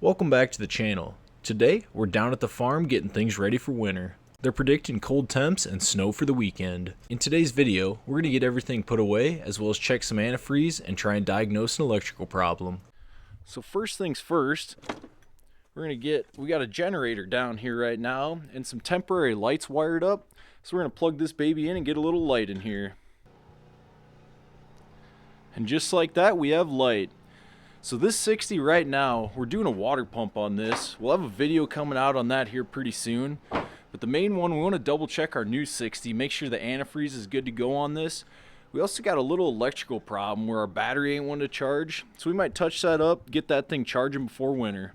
Welcome back to the channel. Today, we're down at the farm getting things ready for winter. They're predicting cold temps and snow for the weekend. In today's video, we're going to get everything put away as well as check some antifreeze and try and diagnose an electrical problem. So first things first, we got a generator down here right now and some temporary lights wired up. So we're going to plug this baby in and get a little light in here. And just like that, we have light. So this 60 right now, we're doing a water pump on this. We'll have a video coming out on that here pretty soon. But the main one, we want to double check our new 60, make sure the antifreeze is good to go on this. We also got a little electrical problem where our battery ain't wanting to charge. So we might touch that up, get that thing charging before winter.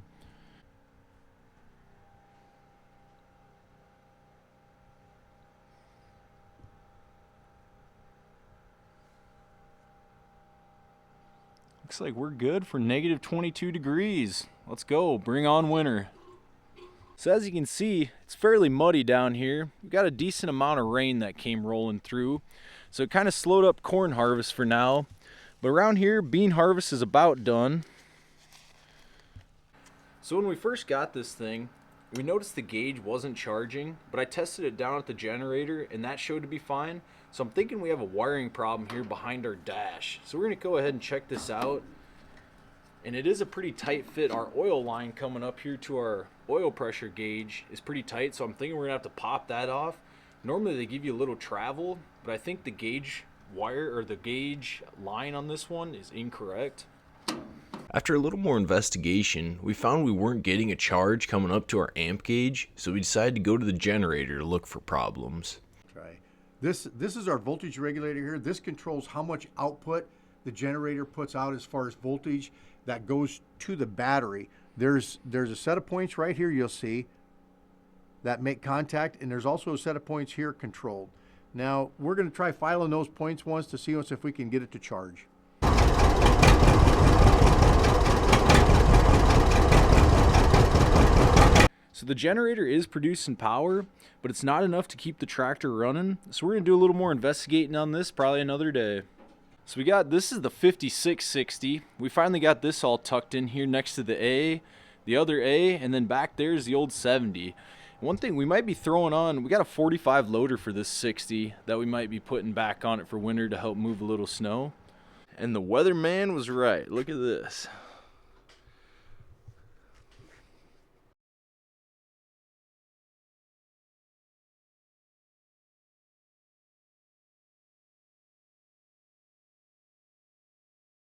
Looks like we're good for negative 22 degrees. Let's go, bring on winter. So as you can see, it's fairly muddy down here. We've got a decent amount of rain that came rolling through. So it kind of slowed up corn harvest for now. But around here, bean harvest is about done. So when we first got this thing, we noticed the gauge wasn't charging, but I tested it down at the generator and that showed to be fine. So I'm thinking we have a wiring problem here behind our dash. So we're gonna go ahead and check this out. And it is a pretty tight fit. Our oil line coming up here to our oil pressure gauge is pretty tight, so I'm thinking we're gonna have to pop that off. Normally they give you a little travel, but I think the gauge wire or the gauge line on this one is incorrect. After a little more investigation, we found we weren't getting a charge coming up to our amp gauge, so we decided to go to the generator to look for problems. This is our voltage regulator here. This controls how much output the generator puts out as far as voltage that goes to the battery. There's a set of points right here you'll see that make contact, and there's also a set of points here controlled. Now we're going to try filing those points once to see if we can get it to charge. So the generator is producing power, but it's not enough to keep the tractor running. So we're gonna do a little more investigating on this probably another day. So this is the 5660. We finally got this all tucked in here next to the A, the other A, and then back there is the old 70. One thing we might be throwing on, we got a 45 loader for this 60 that we might be putting back on it for winter to help move a little snow. And the weatherman was right, look at this.